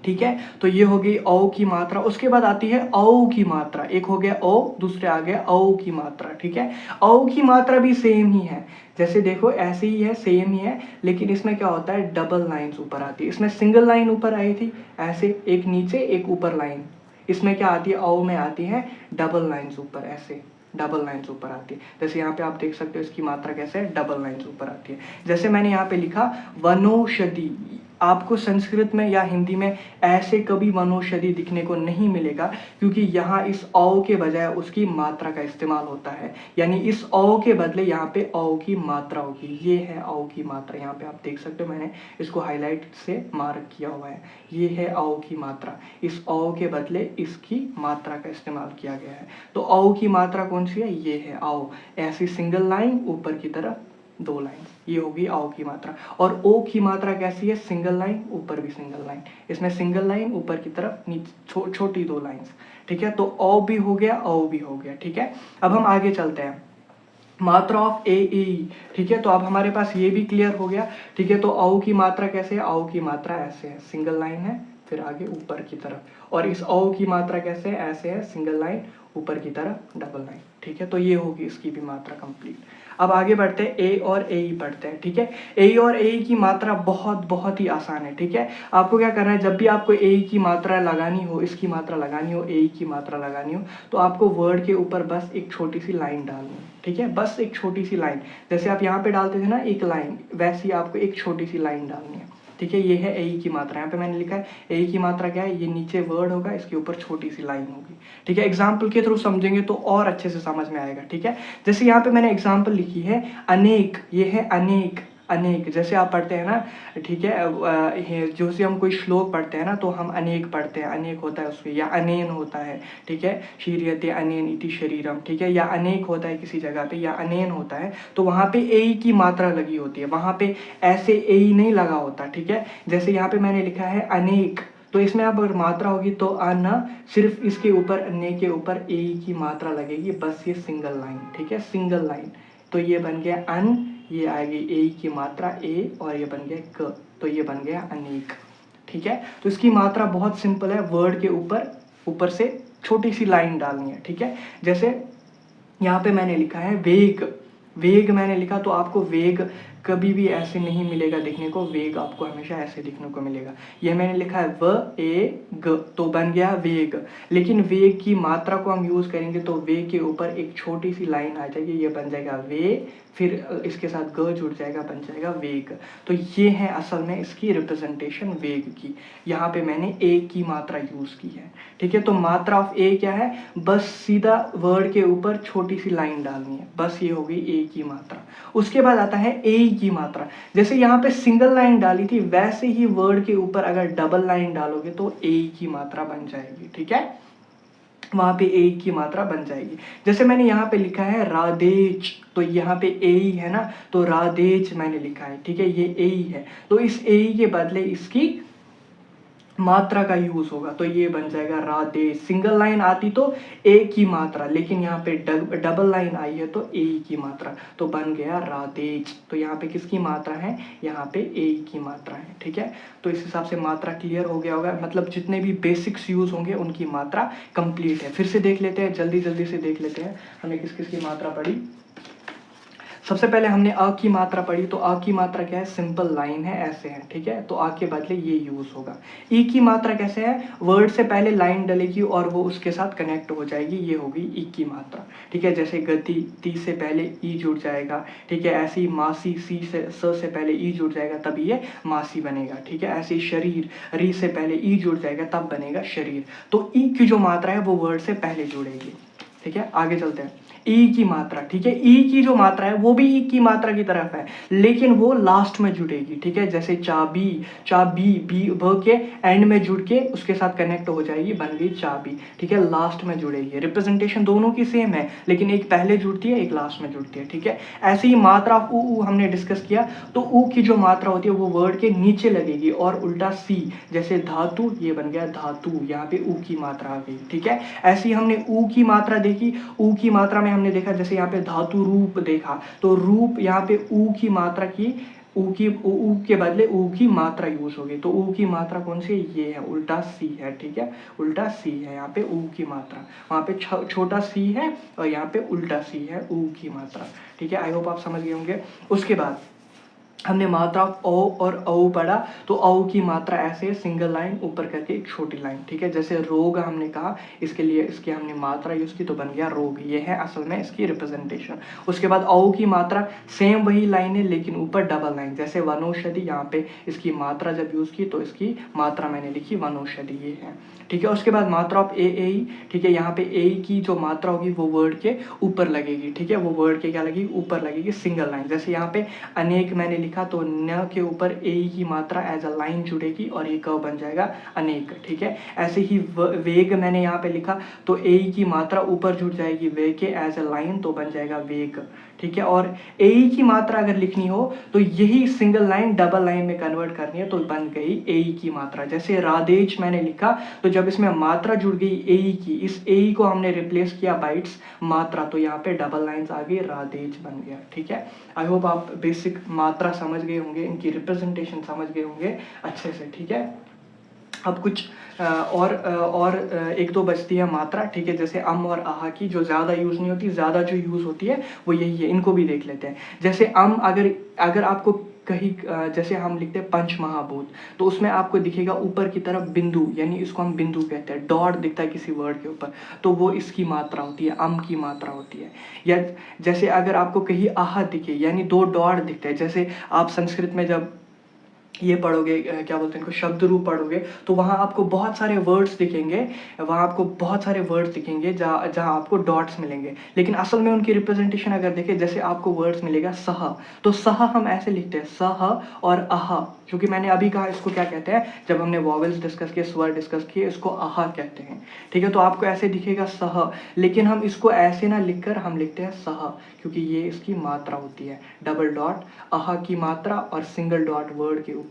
ठीक है, तो ये हो गई औ की मात्रा। उसके बाद आती है औ की मात्रा। एक हो गया ओ, दूसरे आ गया औ की मात्रा। ठीक है, औ की मात्रा भी सेम ही है, जैसे देखो ऐसे ही है, सेम ही है, लेकिन इसमें क्या होता है, डबल लाइंस ऊपर आती है। इसमें सिंगल लाइन ऊपर आई थी, ऐसे एक नीचे एक ऊपर लाइन। इसमें क्या आती है, औ में आती है डबल लाइंस ऊपर, ऐसे डबल लाइंस ऊपर आती है। जैसे यहाँ पे आप देख सकते हो इसकी मात्रा कैसे है, डबल लाइंस ऊपर आती है। जैसे मैंने यहाँ पे लिखा वनौषधि, आपको संस्कृत में या हिंदी में ऐसे कभी वनौषधि दिखने को नहीं मिलेगा, क्योंकि यहाँ इस औ के बजाय उसकी मात्रा का इस्तेमाल होता है, यानी इस औ के बदले यहाँ पे औ की मात्रा होगी। ये है औ की मात्रा, यहाँ पे आप देख सकते हो मैंने इसको हाईलाइट से मार्क किया हुआ है, ये है औ की मात्रा। इस औ के बदले इसकी मात्रा का इस्तेमाल किया गया है। तो औ की मात्रा कौन सी है, ये है औ। ऐसी सिंगल लाइन ऊपर की तरफ दो लाइन, ये होगी औ की मात्रा। और ओ की मात्रा कैसी है, सिंगल लाइन ऊपर भी सिंगल लाइन, इसमें सिंगल लाइन ऊपर की तरफ नीचे छोटी दो लाइंस। ठीक है, तो औ भी हो गया, औ भी हो गया। ठीक है, अब हम आगे चलते हैं, मात्रा ऑफ ए ई। ठीक है, तो अब हमारे पास ये भी क्लियर हो गया। ठीक है, तो औ की मात्रा कैसे है, औ की मात्रा ऐसे है, सिंगल लाइन है फिर आगे ऊपर की तरफ, और इस औ की मात्रा कैसे है, ऐसे है, सिंगल लाइन ऊपर की तरफ डबल लाइन। ठीक है, तो ये होगी इसकी भी मात्रा कंप्लीट। अब आगे बढ़ते हैं, ए और ए ई पढ़ते हैं। ठीक है, ए और ए की मात्रा बहुत बहुत ही आसान है। ठीक है, आपको क्या करना है, जब भी आपको ए की मात्रा लगानी हो, इसकी मात्रा लगानी हो, ए की मात्रा लगानी हो, तो आपको वर्ड के ऊपर बस एक छोटी सी लाइन डालनी है। ठीक है, बस एक छोटी सी लाइन, जैसे आप यहाँ पे डालते थे ना एक लाइन, वैसे ही आपको एक छोटी सी लाइन डालनी है। ठीक है, ये है ए की मात्रा। यहाँ पे मैंने लिखा है ए की मात्रा क्या है, ये नीचे वर्ड होगा, इसके ऊपर छोटी सी लाइन होगी। ठीक है, एग्जाम्पल के थ्रू समझेंगे तो और अच्छे से समझ में आएगा। ठीक है, जैसे यहाँ पे मैंने एग्जाम्पल लिखी है अनेक, ये है अनेक, अनेक जैसे आप पढ़ते हैं ना। ठीक है, जो से हम कोई श्लोक पढ़ते हैं ना, तो हम अनेक पढ़ते हैं, अनेक होता है उसमें, या अनेन होता है। ठीक है, शीर्यते अनेन इति शरीरम। ठीक है, या अनेक होता है किसी जगह पे, या अनेन होता है, तो वहाँ पे ए की मात्रा लगी होती है, वहाँ पे ऐसे ए नहीं लगा होता। ठीक है, जैसे यहाँ पे मैंने लिखा है अनेक, तो इसमें अब अगर मात्रा होगी तो अन, सिर्फ इसके ऊपर अन्य के ऊपर ए की मात्रा लगेगी, बस ये सिंगल लाइन। ठीक है, सिंगल लाइन, तो ये बन गया अन, ये आएगी ए की मात्रा ए, और ये बन गया क, तो ये बन गया अनेक। ठीक है, तो इसकी मात्रा बहुत सिंपल है, वर्ड के ऊपर से छोटी सी लाइन डालनी है। ठीक है, जैसे यहाँ पे मैंने लिखा है वेग, वेग मैंने लिखा, तो आपको वेग कभी भी ऐसे नहीं मिलेगा दिखने को, वेग आपको हमेशा ऐसे दिखने को मिलेगा। यह मैंने लिखा है व ए ग, तो बन गया वेग। लेकिन वेग की मात्रा को हम यूज करेंगे तो वेग के ऊपर एक छोटी सी लाइन आ जाएगी, ये बन जाएगा वे, फिर इसके साथ ग जुड़ जाएगा, बन जाएगा वेग। तो ये है असल में इसकी रिप्रेजेंटेशन वेग की। यहाँ पे मैंने ए की मात्रा यूज की है। ठीक है, तो मात्रा ऑफ ए क्या है, बस सीधा वर्ड के ऊपर छोटी सी लाइन डालनी है, बस ये हो गई ए की मात्रा। उसके बाद आता है ए की मात्रा, जैसे यहाँ पे सिंगल लाइन डाली थी, वैसे ही वर्ड के ऊपर अगर डबल लाइन डालोगे तो ए की मात्रा बन जाएगी। ठीक है, वहां पे ए की मात्रा बन जाएगी। जैसे मैंने यहाँ पे लिखा है राधेच, तो यहाँ पे ए ही है ना, तो राधेच मैंने लिखा है। ठीक है, ये ए ही है, तो इस ए के बदले इसकी मात्रा का यूज होगा, तो ये बन जाएगा राधे। सिंगल लाइन आती तो ए की मात्रा, लेकिन यहाँ पे डबल लाइन आई है तो ए की मात्रा, तो बन गया राधेज। तो यहाँ पे किसकी मात्रा है, यहाँ पे ए की मात्रा है। ठीक है, तो इस हिसाब से मात्रा क्लियर हो गया होगा, मतलब जितने भी बेसिक्स यूज होंगे उनकी मात्रा कंप्लीट है। फिर से देख लेते हैं, जल्दी जल्दी से देख लेते हैं हमने किस किस की मात्रा पढ़ी। सबसे पहले हमने अ की मात्रा पढ़ी, तो अ की मात्रा क्या है, सिंपल लाइन है, ऐसे है। ठीक है, तो अ के बदले ये यूज होगा। ई की मात्रा कैसे है, वर्ड से पहले लाइन डलेगी और वो उसके साथ कनेक्ट हो जाएगी, ये होगी ई की मात्रा। ठीक है, जैसे गति, ती से पहले ई जुड़ जाएगा। ठीक है, ऐसी मासी, सी से स से पहले ई जुड़ जाएगा तभी ये मासी बनेगा। ठीक है, ऐसे शरीर, री से पहले ई जुड़ जाएगा तब बनेगा शरीर। तो ई की जो मात्रा है वो वर्ड से पहले जुड़ेगी। ठीक है, आगे चलते हैं। ई की मात्रा, ठीक है। ई की जो मात्रा है वो भी ई की मात्रा की तरफ है, लेकिन वो लास्ट में जुड़ेगी, ठीक है। जैसे चाबी, चाबी बी ब के एंड में जुड़ के उसके साथ कनेक्ट हो जाएगी, बन गई चाबी, ठीक है। लास्ट में जुड़ेगी, रिप्रेजेंटेशन दोनों की सेम है, लेकिन एक पहले जुड़ती है, एक लास्ट में जुड़ती है, ठीक है। ऐसे ही मात्रा ऊ हमने डिस्कस किया, तो ऊ की जो मात्रा होती है वो वर्ड के नीचे लगेगी, और उल्टा सी, जैसे धातु, ये बन गया धातु, यहाँ पे ऊ की मात्रा आ गई, ठीक है। ऐसे ही हमने ऊ की मात्रा देखी, ऊ की मात्रा में हमने देखा, जैसे यहाँ पे धातु रूप देखा, तो रूप यहाँ पे ऊ की मात्रा की, ऊ के बदले ऊ की मात्रा यूज होगी, तो ऊ की मात्रा कौन सी है, ये है, उल्टा सी है, ठीक है। उल्टा सी है यहाँ पे ऊ की मात्रा, वहाँ पे छोटा सी है और यहाँ पे उल्टा सी है ऊ की मात्रा, ठीक है। आई होप आप समझ गए होंगे। उसके बाद हमने मात्रा ओ और औ पढ़ा, तो औ की मात्रा ऐसे सिंगल लाइन ऊपर करके एक छोटी लाइन, ठीक है। जैसे रोग हमने कहा, इसके लिए इसकी हमने मात्रा यूज की तो बन गया रोग, ये है असल में इसकी रिप्रेजेंटेशन। उसके बाद औ की मात्रा सेम वही लाइन है, लेकिन ऊपर डबल लाइन, जैसे वनौषधि, यहाँ पे इसकी मात्रा जब यूज की तो इसकी मात्रा मैंने लिखी वनौषधि, ये है, ठीक है। उसके बाद मात्रा ऑफ ए, ठीक है। यहाँ पे ए की जो मात्रा होगी वो वर्ड के ऊपर लगेगी, ठीक है। वो वर्ड के क्या लगेगी, ऊपर लगेगी, सिंगल लाइन। जैसे यहाँ पे अनेक मैंने लिखा, तो न के ऊपर ए की मात्रा एज अ लाइन जुड़ेगी और ये क बन जाएगा अनेक, ठीक है। ऐसे ही वेग मैंने यहाँ पे लिखा, तो ए की मात्रा ऊपर जुड़ जाएगी वेग के एज अ लाइन, तो बन जाएगा वेग, ठीक है। और ए की मात्रा अगर लिखनी हो तो यही सिंगल लाइन डबल लाइन में कन्वर्ट करनी है, तो बन गई ए की मात्रा। जैसे राधेश मैंने लिखा, तो जब इसमें मात्रा जुड़ गई ए की, इस ए को हमने रिप्लेस किया बाइट्स मात्रा, तो यहाँ पे डबल लाइंस आ गई, राधेश बन गया, ठीक है। आई होप आप बेसिक मात्रा समझ गए होंगे, इनकी रिप्रेजेंटेशन समझ गए होंगे अच्छे से, ठीक है। अब कुछ और एक दो बचती है मात्रा, ठीक है। जैसे अम और आहा की जो ज़्यादा यूज़ नहीं होती, ज़्यादा जो यूज़ होती है वो यही है, इनको भी देख लेते हैं। जैसे अम, अगर आपको कहीं जैसे हम लिखते हैं पंच महाभूत, तो उसमें आपको दिखेगा ऊपर की तरफ बिंदु, यानी इसको हम बिंदु कहते हैं, डॉट दिखता है किसी वर्ड के ऊपर, तो वो इसकी मात्रा होती है, अम की मात्रा होती है। या जैसे अगर आपको कहीं आहा दिखे, यानी दो डॉट दिखते हैं, जैसे आप संस्कृत में जब ये पढ़ोगे, क्या बोलते हैं इनको, शब्द रूप पढ़ोगे, तो वहाँ आपको बहुत सारे वर्ड्स दिखेंगे, वहाँ आपको बहुत सारे वर्ड्स दिखेंगे जहाँ आपको डॉट्स मिलेंगे, लेकिन असल में उनकी रिप्रेजेंटेशन अगर देखें, जैसे आपको वर्ड्स मिलेगा सह, तो सह हम ऐसे लिखते हैं, सह और आहा, क्योंकि मैंने अभी कहा इसको क्या कहते हैं, जब हमने वॉवेल्स डिस्कस किए, स्वर डिस्कस किए, इसको आहा कहते हैं, ठीक है। तो आपको ऐसे दिखेगा सह, लेकिन हम इसको ऐसे ना लिखकर हम लिखते हैं सह, क्योंकि ये इसकी मात्रा होती है, डबल डॉट आहा की मात्रा और सिंगल डॉट वर्ड के ऊपर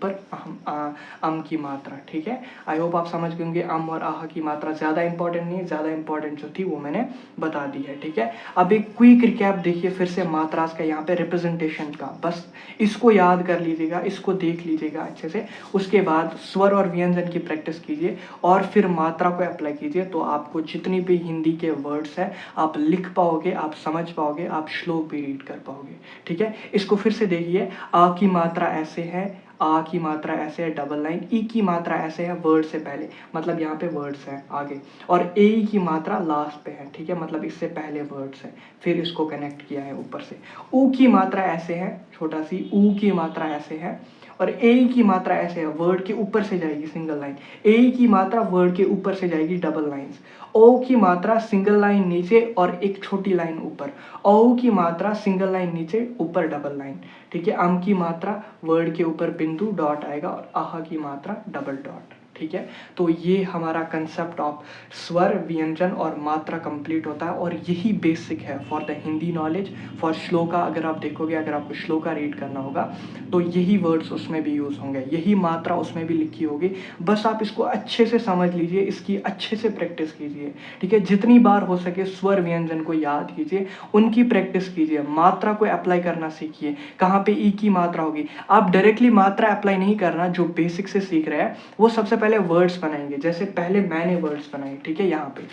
अम की मात्रा, ठीक है। आई होप आप समझ गए होंगे। अम और आहा की मात्रा ज़्यादा इंपॉर्टेंट नहीं है, ज़्यादा इंपॉर्टेंट जो थी वो मैंने बता दी है, ठीक है। अब एक क्विक रिकैप देखिए फिर से मात्रास का, यहाँ पे रिप्रेजेंटेशन का, बस इसको याद कर लीजिएगा, इसको देख लीजिएगा अच्छे से। उसके बाद स्वर और व्यंजन की प्रैक्टिस कीजिए और फिर मात्रा को अप्लाई कीजिए, तो आपको जितनी भी हिंदी के वर्ड्स हैं आप लिख पाओगे, आप समझ पाओगे, आप श्लोक भी रीड कर पाओगे, ठीक है। इसको फिर से देखिए, आ की मात्रा ऐसे है, आ की मात्रा ऐसे है डबल लाइन, ई की मात्रा ऐसे है वर्ड से पहले, मतलब यहाँ पे वर्ड्स है आगे, और ए की मात्रा लास्ट पे है, ठीक है, मतलब इससे पहले वर्ड्स है, फिर इसको कनेक्ट किया है ऊपर से। ऊ की मात्रा ऐसे है, छोटा सी ऊ की मात्रा ऐसे है, और ए की मात्रा ऐसे है, वर्ड के ऊपर से जाएगी सिंगल लाइन, ए की मात्रा वर्ड के ऊपर से जाएगी डबल लाइंस, ओ की मात्रा सिंगल लाइन नीचे और एक छोटी लाइन ऊपर, औ की मात्रा सिंगल लाइन नीचे ऊपर डबल लाइन, ठीक है। अम की मात्रा वर्ड के ऊपर बिंदु डॉट आएगा, और आहा की मात्रा डबल डॉट, ठीक है। तो ये हमारा कंसेप्ट ऑफ स्वर, व्यंजन और मात्रा कंप्लीट होता है, और यही बेसिक है for the Hindi knowledge. For shloka अगर आप देखोगे, अगर आपको श्लोका रीड करना होगा तो यही वर्ड्स उसमें भी यूज़ होंगे, यही मात्रा उसमें भी लिखी होगी, बस आप इसको अच्छे से समझ लीजिए, इसकी अच्छे से प्रैक्टिस कीजिए, ठीक है। जितनी बार हो सके स्वर व्यंजन को याद कीजिए, उनकी प्रैक्टिस कीजिए, मात्रा को अप्लाई करना सीखिए, कहाँ पे ई की मात्रा होगी। आप डायरेक्टली मात्रा अप्लाई नहीं करना, जो बेसिक से सीख रहे हैं वो सबसे पहले वर्ड्स बनाएंगे, जैसे पहले मैंने वर्ड्स बनाए, ठीक है। यहाँ पे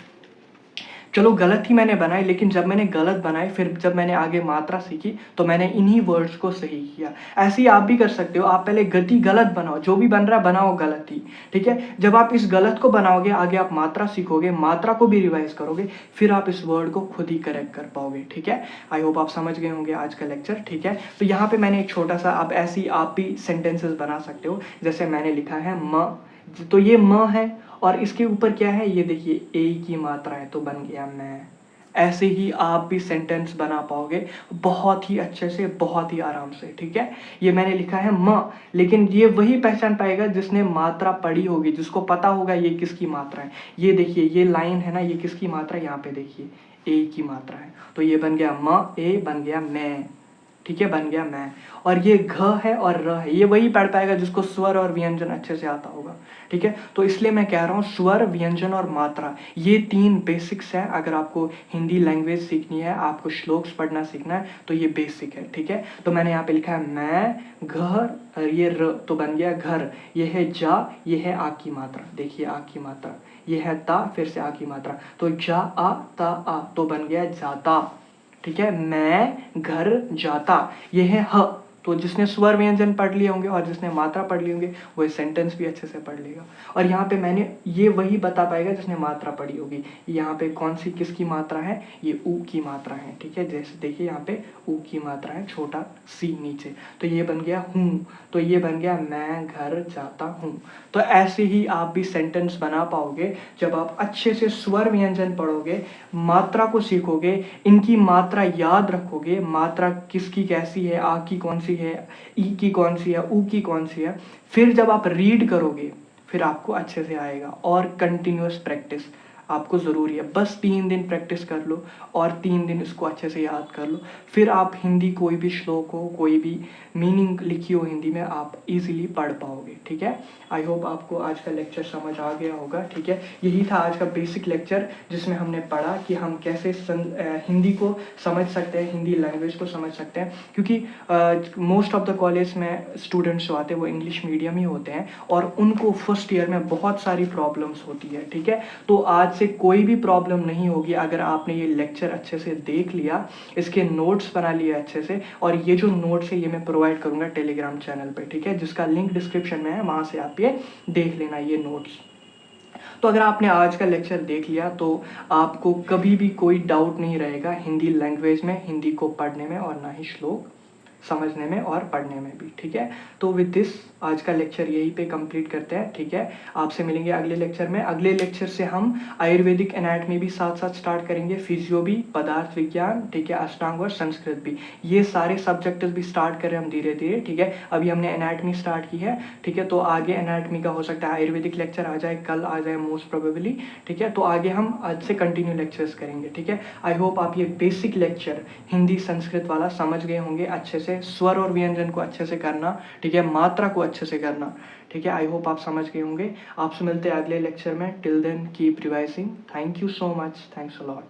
चलो गलत ही मैंने बनाई, लेकिन जब मैंने गलत बनाए, फिर जब मैंने आगे मात्रा सीखी तो मैंने इन्हीं वर्ड्स को सही किया। ऐसे ही आप भी कर सकते हो, आप पहले गति गलत बनाओ, जो भी बन रहा है बनाओ गलत ही, ठीक है। जब आप इस गलत को बनाओगे, आगे आप मात्रा सीखोगे, मात्रा को भी रिवाइज करोगे, फिर आप इस वर्ड को खुद ही करेक्ट कर पाओगे, ठीक है। आई होप आप समझ गए होंगे आज का लेक्चर, ठीक है। तो यहाँ पे मैंने एक छोटा सा, आप ऐसी आप भी सेंटेंसेस बना सकते हो, जैसे मैंने लिखा है म, तो ये म है और इसके ऊपर क्या है, ये देखिए ए की मात्रा है, तो बन गया मैं। ऐसे ही आप भी सेंटेंस बना पाओगे बहुत ही अच्छे से, बहुत ही आराम से, ठीक है। ये मैंने लिखा है म, लेकिन ये वही पहचान पाएगा जिसने मात्रा पढ़ी होगी, जिसको पता होगा ये किसकी मात्रा है। ये देखिए, ये लाइन है ना, ये किसकी मात्रा है, यहाँ पे देखिए ए की मात्रा है, तो ये बन गया म, ए बन गया मैं, ठीक है, बन गया मैं। और ये घ है और र है, ये वही पढ़ पाएगा जिसको स्वर और व्यंजन अच्छे से आता होगा, ठीक है। तो इसलिए मैं कह रहा हूँ स्वर, व्यंजन और मात्रा, ये 3 बेसिक्स हैं। अगर आपको हिंदी लैंग्वेज सीखनी है, आपको श्लोक्स पढ़ना सीखना है, तो ये बेसिक है, ठीक है। तो मैंने यहाँ पे लिखा है मैं, घर, ये र, तो बन गया घर। ये है जा, ये है आ की मात्रा, देखिए आ की मात्रा। ये है ता, फिर से आ की मात्रा, तो जा आ ता आ, तो बन गया जाता, ठीक है। मैं घर जाता। ये है ह, तो जिसने स्वर व्यंजन पढ़ लिए होंगे और जिसने मात्रा पढ़ ली होंगे वो सेंटेंस भी अच्छे से पढ़ लेगा। और यहाँ पे मैंने ये वही बता पाएगा जिसने मात्रा पढ़ी होगी। यहाँ पे कौन सी किसकी मात्रा है, ये ऊ की मात्रा है, ठीक है। जैसे देखिए यहाँ पे ऊ की मात्रा है, छोटा सी नीचे, तो ये बन गया हूँ, तो ये बन गया मैं घर जाता हूँ। तो ऐसे ही आप भी सेंटेंस बना पाओगे जब आप अच्छे से स्वर व्यंजन पढ़ोगे, मात्रा को सीखोगे, इनकी मात्रा याद रखोगे, मात्रा किसकी कैसी है, आ की कौन सी है, ई की कौन सी है, ऊ की कौन सी है। फिर जब आप रीड करोगे फिर आपको अच्छे से आएगा। और कंटिन्यूअस प्रैक्टिस आपको ज़रूरी है, बस 3 दिन प्रैक्टिस कर लो और 3 दिन इसको अच्छे से याद कर लो, फिर आप हिंदी कोई भी श्लोक हो, कोई भी मीनिंग लिखी हो हिंदी में, आप इजीली पढ़ पाओगे, ठीक है। आई होप आपको आज का लेक्चर समझ आ गया होगा, ठीक है। यही था आज का बेसिक लेक्चर जिसमें हमने पढ़ा कि हम कैसे हिंदी को समझ सकते हैं, हिंदी लैंग्वेज को समझ सकते हैं, क्योंकि मोस्ट ऑफ द कॉलेज में स्टूडेंट्स जो आते हैं वो इंग्लिश मीडियम ही होते हैं और उनको फर्स्ट ईयर में बहुत सारी प्रॉब्लम्स होती है, ठीक है। तो आज से कोई भी प्रॉब्लम नहीं होगी अगर आपने ये लेक्चर अच्छे से देख लिया, इसके नोट्स बना लिए अच्छे से, और ये जो नोट्स है ये मैं प्रोवाइड करूंगा टेलीग्राम चैनल पे, ठीक है, जिसका लिंक डिस्क्रिप्शन में है, वहां से आप ये देख लेना ये नोट्स। तो अगर आपने आज का लेक्चर देख लिया तो आपको कभी भी कोई डाउट नहीं रहेगा हिंदी लैंग्वेज में, हिंदी को पढ़ने में, और ना ही श्लोक समझने में और पढ़ने में भी, ठीक है। तो विद दिस आज का लेक्चर यहीं पे कंप्लीट करते हैं, ठीक है। आपसे मिलेंगे अगले लेक्चर में। अगले लेक्चर से हम आयुर्वेदिक एनाटमी भी साथ साथ स्टार्ट करेंगे, फिजियो भी, पदार्थ विज्ञान, ठीक है, अष्टांग और संस्कृत भी, ये सारे सब्जेक्ट भी स्टार्ट करें हम धीरे धीरे, ठीक है। अभी हमने एनाटमी स्टार्ट की है, ठीक है, तो आगे एनाटमी का हो सकता है आयुर्वेदिक लेक्चर आ जाए, कल आ जाए मोस्ट प्रोबेबली, ठीक है। तो आगे हम आज से कंटिन्यू लेक्चर्स करेंगे, ठीक है। आई होप आप ये बेसिक लेक्चर हिंदी संस्कृत वाला समझ गए होंगे अच्छे से, स्वर और व्यंजन को अच्छे से करना, ठीक है, मात्रा को अच्छे से करना, ठीक है। आई होप आप समझ गए होंगे। आपसे मिलते हैं अगले लेक्चर में। Till then keep revising. Thank you so much, thanks a lot.